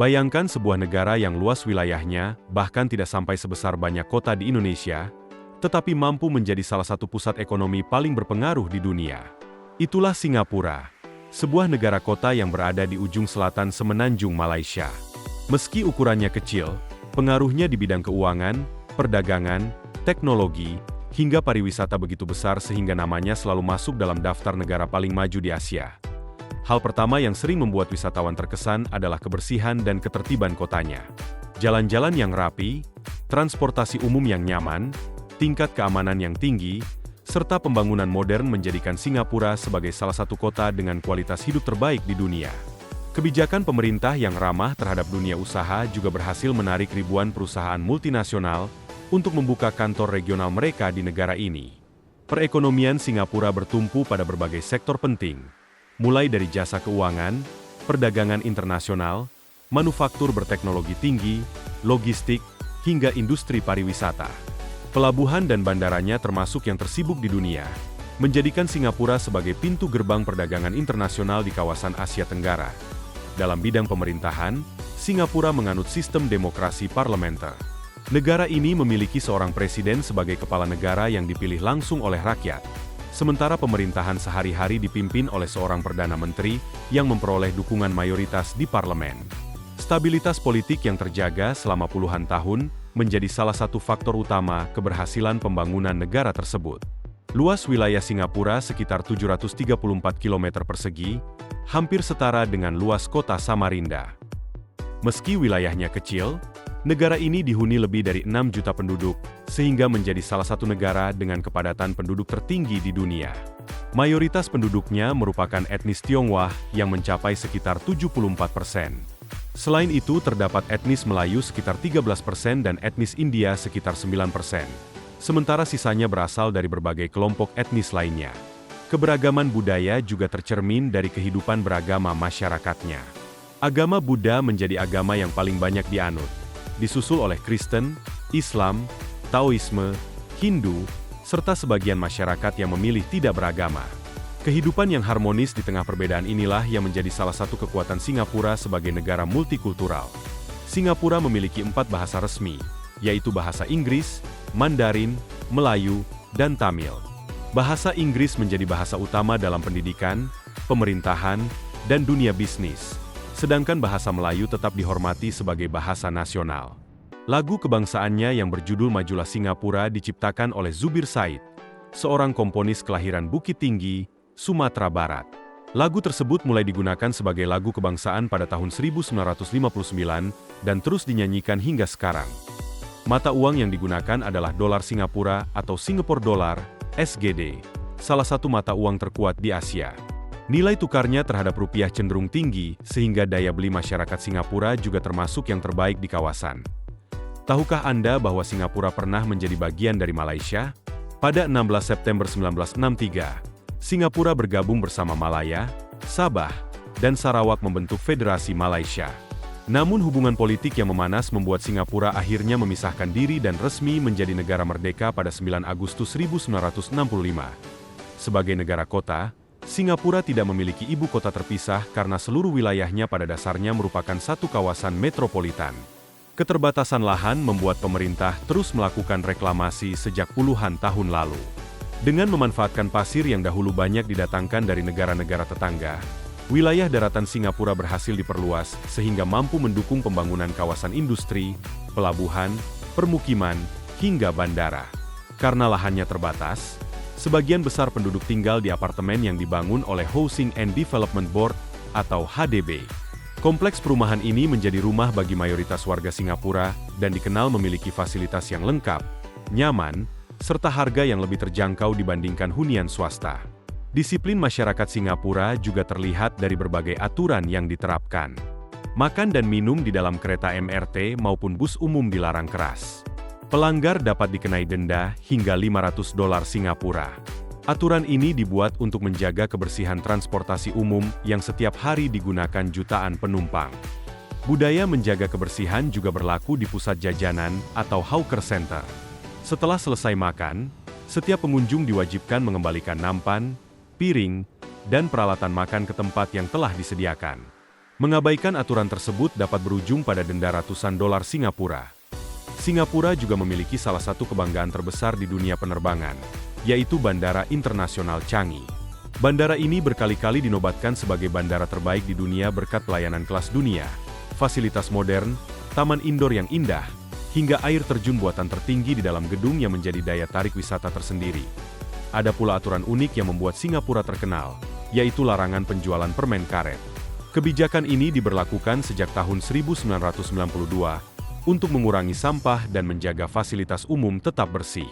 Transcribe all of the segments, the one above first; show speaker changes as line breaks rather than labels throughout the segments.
Bayangkan sebuah negara yang luas wilayahnya, bahkan tidak sampai sebesar banyak kota di Indonesia, tetapi mampu menjadi salah satu pusat ekonomi paling berpengaruh di dunia. Itulah Singapura, sebuah negara kota yang berada di ujung selatan semenanjung Malaysia. Meski ukurannya kecil, pengaruhnya di bidang keuangan, perdagangan, teknologi, hingga pariwisata begitu besar sehingga namanya selalu masuk dalam daftar negara paling maju di Asia. Hal pertama yang sering membuat wisatawan terkesan adalah kebersihan dan ketertiban kotanya. Jalan-jalan yang rapi, transportasi umum yang nyaman, tingkat keamanan yang tinggi, serta pembangunan modern menjadikan Singapura sebagai salah satu kota dengan kualitas hidup terbaik di dunia. Kebijakan pemerintah yang ramah terhadap dunia usaha juga berhasil menarik ribuan perusahaan multinasional untuk membuka kantor regional mereka di negara ini. Perekonomian Singapura bertumpu pada berbagai sektor penting, mulai dari jasa keuangan, perdagangan internasional, manufaktur berteknologi tinggi, logistik, hingga industri pariwisata. Pelabuhan dan bandaranya termasuk yang tersibuk di dunia, menjadikan Singapura sebagai pintu gerbang perdagangan internasional di kawasan Asia Tenggara. Dalam bidang pemerintahan, Singapura menganut sistem demokrasi parlementer. Negara ini memiliki seorang presiden sebagai kepala negara yang dipilih langsung oleh rakyat, sementara pemerintahan sehari-hari dipimpin oleh seorang perdana menteri yang memperoleh dukungan mayoritas di parlemen. Stabilitas politik yang terjaga selama puluhan tahun menjadi salah satu faktor utama keberhasilan pembangunan negara tersebut. Luas wilayah Singapura sekitar 734 km persegi, hampir setara dengan luas kota Samarinda. Meski wilayahnya kecil, negara ini dihuni lebih dari 6 juta penduduk, sehingga menjadi salah satu negara dengan kepadatan penduduk tertinggi di dunia. Mayoritas penduduknya merupakan etnis Tionghoa yang mencapai sekitar 74%. Selain itu terdapat etnis Melayu sekitar 13% dan etnis India sekitar 9%. Sementara sisanya berasal dari berbagai kelompok etnis lainnya. Keberagaman budaya juga tercermin dari kehidupan beragama masyarakatnya. Agama Buddha menjadi agama yang paling banyak dianut, disusul oleh Kristen, Islam, Taoisme, Hindu, serta sebagian masyarakat yang memilih tidak beragama. Kehidupan yang harmonis di tengah perbedaan inilah yang menjadi salah satu kekuatan Singapura sebagai negara multikultural. Singapura memiliki 4 bahasa resmi, yaitu bahasa Inggris, Mandarin, Melayu, dan Tamil. Bahasa Inggris menjadi bahasa utama dalam pendidikan, pemerintahan, dan dunia bisnis, sedangkan bahasa Melayu tetap dihormati sebagai bahasa nasional. Lagu kebangsaannya yang berjudul Majulah Singapura diciptakan oleh Zubir Said, seorang komponis kelahiran Bukit Tinggi, Sumatera Barat. Lagu tersebut mulai digunakan sebagai lagu kebangsaan pada tahun 1959 dan terus dinyanyikan hingga sekarang. Mata uang yang digunakan adalah dolar Singapura atau Singapore Dollar, SGD, salah satu mata uang terkuat di Asia. Nilai tukarnya terhadap rupiah cenderung tinggi, sehingga daya beli masyarakat Singapura juga termasuk yang terbaik di kawasan. Tahukah Anda bahwa Singapura pernah menjadi bagian dari Malaysia? Pada 16 September 1963, Singapura bergabung bersama Malaya, Sabah, dan Sarawak membentuk Federasi Malaysia. Namun hubungan politik yang memanas membuat Singapura akhirnya memisahkan diri dan resmi menjadi negara merdeka pada 9 Agustus 1965. Sebagai negara kota, Singapura tidak memiliki ibu kota terpisah karena seluruh wilayahnya pada dasarnya merupakan satu kawasan metropolitan. Keterbatasan lahan membuat pemerintah terus melakukan reklamasi sejak puluhan tahun lalu. Dengan memanfaatkan pasir yang dahulu banyak didatangkan dari negara-negara tetangga, wilayah daratan Singapura berhasil diperluas sehingga mampu mendukung pembangunan kawasan industri, pelabuhan, permukiman, hingga bandara. Karena lahannya terbatas, sebagian besar penduduk tinggal di apartemen yang dibangun oleh Housing and Development Board atau HDB. Kompleks perumahan ini menjadi rumah bagi mayoritas warga Singapura dan dikenal memiliki fasilitas yang lengkap, nyaman, serta harga yang lebih terjangkau dibandingkan hunian swasta. Disiplin masyarakat Singapura juga terlihat dari berbagai aturan yang diterapkan. Makan dan minum di dalam kereta MRT maupun bus umum dilarang keras. Pelanggar dapat dikenai denda hingga $500 Singapura. Aturan ini dibuat untuk menjaga kebersihan transportasi umum yang setiap hari digunakan jutaan penumpang. Budaya menjaga kebersihan juga berlaku di pusat jajanan atau hawker center. Setelah selesai makan, setiap pengunjung diwajibkan mengembalikan nampan, piring, dan peralatan makan ke tempat yang telah disediakan. Mengabaikan aturan tersebut dapat berujung pada denda ratusan dolar Singapura. Singapura juga memiliki salah satu kebanggaan terbesar di dunia penerbangan, yaitu Bandara Internasional Changi. Bandara ini berkali-kali dinobatkan sebagai bandara terbaik di dunia berkat pelayanan kelas dunia, fasilitas modern, taman indoor yang indah, hingga air terjun buatan tertinggi di dalam gedung yang menjadi daya tarik wisata tersendiri. Ada pula aturan unik yang membuat Singapura terkenal, yaitu larangan penjualan permen karet. Kebijakan ini diberlakukan sejak tahun 1992 untuk mengurangi sampah dan menjaga fasilitas umum tetap bersih.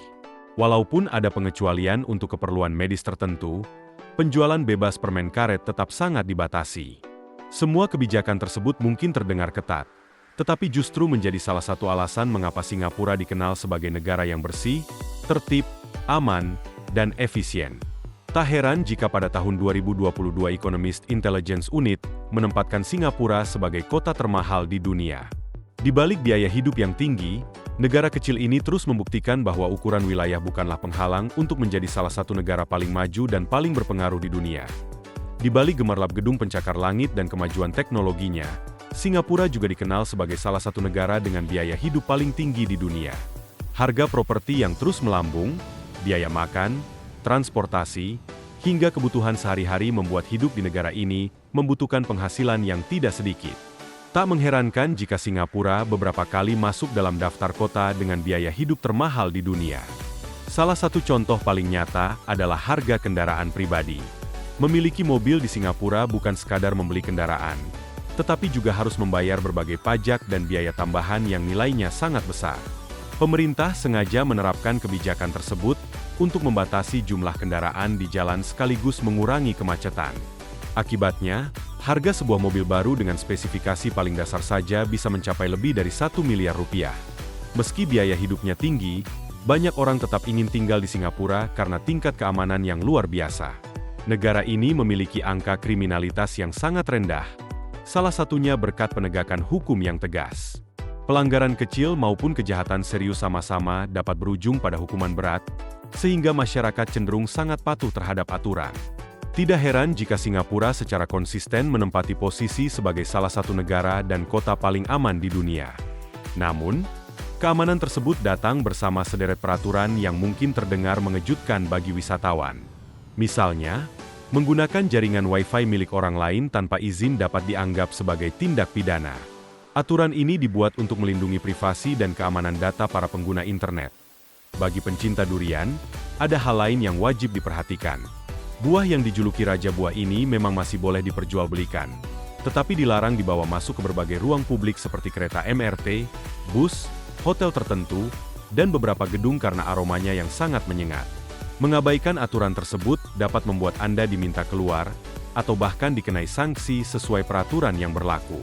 Walaupun ada pengecualian untuk keperluan medis tertentu, penjualan bebas permen karet tetap sangat dibatasi. Semua kebijakan tersebut mungkin terdengar ketat, tetapi justru menjadi salah satu alasan mengapa Singapura dikenal sebagai negara yang bersih, tertib, aman, dan efisien. Tak heran jika pada tahun 2022 Economist Intelligence Unit menempatkan Singapura sebagai kota termahal di dunia. Di balik biaya hidup yang tinggi, negara kecil ini terus membuktikan bahwa ukuran wilayah bukanlah penghalang untuk menjadi salah satu negara paling maju dan paling berpengaruh di dunia. Di balik gemerlap gedung pencakar langit dan kemajuan teknologinya, Singapura juga dikenal sebagai salah satu negara dengan biaya hidup paling tinggi di dunia. Harga properti yang terus melambung, biaya makan, transportasi, hingga kebutuhan sehari-hari membuat hidup di negara ini membutuhkan penghasilan yang tidak sedikit. Tak mengherankan jika Singapura beberapa kali masuk dalam daftar kota dengan biaya hidup termahal di dunia. Salah satu contoh paling nyata adalah harga kendaraan pribadi. Memiliki mobil di Singapura bukan sekadar membeli kendaraan, tetapi juga harus membayar berbagai pajak dan biaya tambahan yang nilainya sangat besar. Pemerintah sengaja menerapkan kebijakan tersebut untuk membatasi jumlah kendaraan di jalan sekaligus mengurangi kemacetan. Akibatnya, harga sebuah mobil baru dengan spesifikasi paling dasar saja bisa mencapai lebih dari 1 miliar rupiah. Meski biaya hidupnya tinggi, banyak orang tetap ingin tinggal di Singapura karena tingkat keamanan yang luar biasa. Negara ini memiliki angka kriminalitas yang sangat rendah, salah satunya berkat penegakan hukum yang tegas. Pelanggaran kecil maupun kejahatan serius sama-sama dapat berujung pada hukuman berat, sehingga masyarakat cenderung sangat patuh terhadap aturan. Tidak heran jika Singapura secara konsisten menempati posisi sebagai salah satu negara dan kota paling aman di dunia. Namun, keamanan tersebut datang bersama sederet peraturan yang mungkin terdengar mengejutkan bagi wisatawan. Misalnya, menggunakan jaringan Wi-Fi milik orang lain tanpa izin dapat dianggap sebagai tindak pidana. Aturan ini dibuat untuk melindungi privasi dan keamanan data para pengguna internet. Bagi pencinta durian, ada hal lain yang wajib diperhatikan. Buah yang dijuluki Raja Buah ini memang masih boleh diperjualbelikan, tetapi dilarang dibawa masuk ke berbagai ruang publik seperti kereta MRT, bus, hotel tertentu, dan beberapa gedung karena aromanya yang sangat menyengat. Mengabaikan aturan tersebut dapat membuat Anda diminta keluar, atau bahkan dikenai sanksi sesuai peraturan yang berlaku.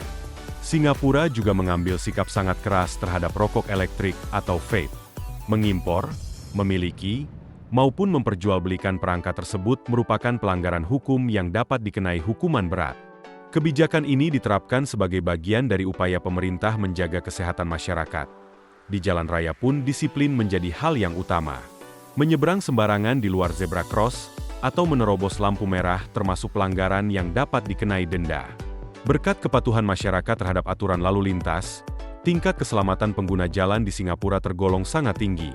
Singapura juga mengambil sikap sangat keras terhadap rokok elektrik atau vape. Mengimpor, memiliki, maupun memperjualbelikan perangkat tersebut merupakan pelanggaran hukum yang dapat dikenai hukuman berat. Kebijakan ini diterapkan sebagai bagian dari upaya pemerintah menjaga kesehatan masyarakat. Di jalan raya pun disiplin menjadi hal yang utama. Menyeberang sembarangan di luar zebra cross, atau menerobos lampu merah termasuk pelanggaran yang dapat dikenai denda. Berkat kepatuhan masyarakat terhadap aturan lalu lintas, tingkat keselamatan pengguna jalan di Singapura tergolong sangat tinggi.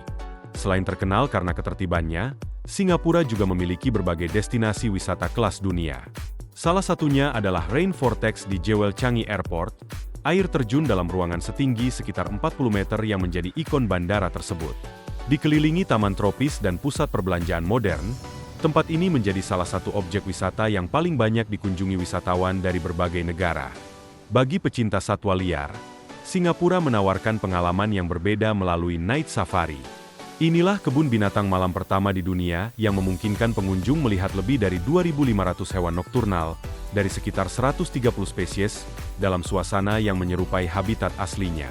Selain terkenal karena ketertibannya, Singapura juga memiliki berbagai destinasi wisata kelas dunia. Salah satunya adalah Rain Vortex di Jewel Changi Airport, air terjun dalam ruangan setinggi sekitar 40 meter yang menjadi ikon bandara tersebut. Dikelilingi taman tropis dan pusat perbelanjaan modern, tempat ini menjadi salah satu objek wisata yang paling banyak dikunjungi wisatawan dari berbagai negara. Bagi pecinta satwa liar, Singapura menawarkan pengalaman yang berbeda melalui Night Safari. Inilah kebun binatang malam pertama di dunia yang memungkinkan pengunjung melihat lebih dari 2.500 hewan nokturnal dari sekitar 130 spesies dalam suasana yang menyerupai habitat aslinya.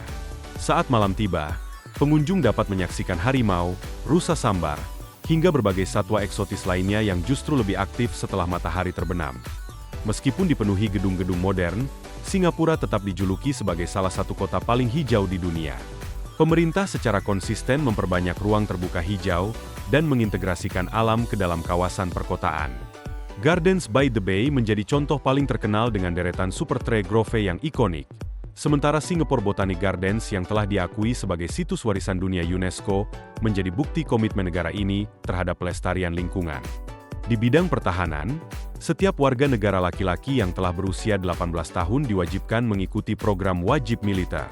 Saat malam tiba, pengunjung dapat menyaksikan harimau, rusa sambar, hingga berbagai satwa eksotis lainnya yang justru lebih aktif setelah matahari terbenam. Meskipun dipenuhi gedung-gedung modern, Singapura tetap dijuluki sebagai salah satu kota paling hijau di dunia. Pemerintah secara konsisten memperbanyak ruang terbuka hijau dan mengintegrasikan alam ke dalam kawasan perkotaan. Gardens by the Bay menjadi contoh paling terkenal dengan deretan Supertree Grove yang ikonik. Sementara Singapore Botanic Gardens yang telah diakui sebagai situs warisan dunia UNESCO menjadi bukti komitmen negara ini terhadap pelestarian lingkungan. Di bidang pertahanan, setiap warga negara laki-laki yang telah berusia 18 tahun diwajibkan mengikuti program wajib militer.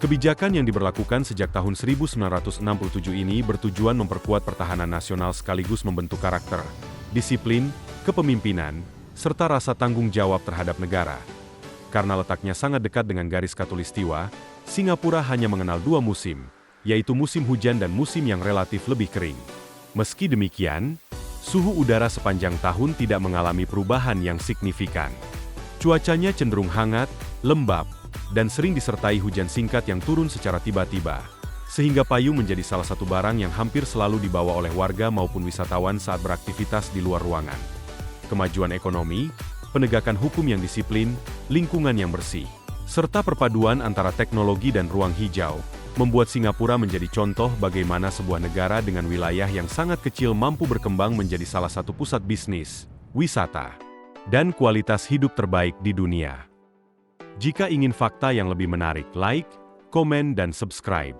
Kebijakan yang diberlakukan sejak tahun 1967 ini bertujuan memperkuat pertahanan nasional sekaligus membentuk karakter, disiplin, kepemimpinan, serta rasa tanggung jawab terhadap negara. Karena letaknya sangat dekat dengan garis khatulistiwa, Singapura hanya mengenal 2 musim, yaitu musim hujan dan musim yang relatif lebih kering. Meski demikian, suhu udara sepanjang tahun tidak mengalami perubahan yang signifikan. Cuacanya cenderung hangat, lembab, dan sering disertai hujan singkat yang turun secara tiba-tiba, sehingga payung menjadi salah satu barang yang hampir selalu dibawa oleh warga maupun wisatawan saat beraktivitas di luar ruangan. Kemajuan ekonomi, penegakan hukum yang disiplin, lingkungan yang bersih, serta perpaduan antara teknologi dan ruang hijau, membuat Singapura menjadi contoh bagaimana sebuah negara dengan wilayah yang sangat kecil mampu berkembang menjadi salah satu pusat bisnis, wisata, dan kualitas hidup terbaik di dunia. Jika ingin fakta yang lebih menarik, like, komen, dan subscribe.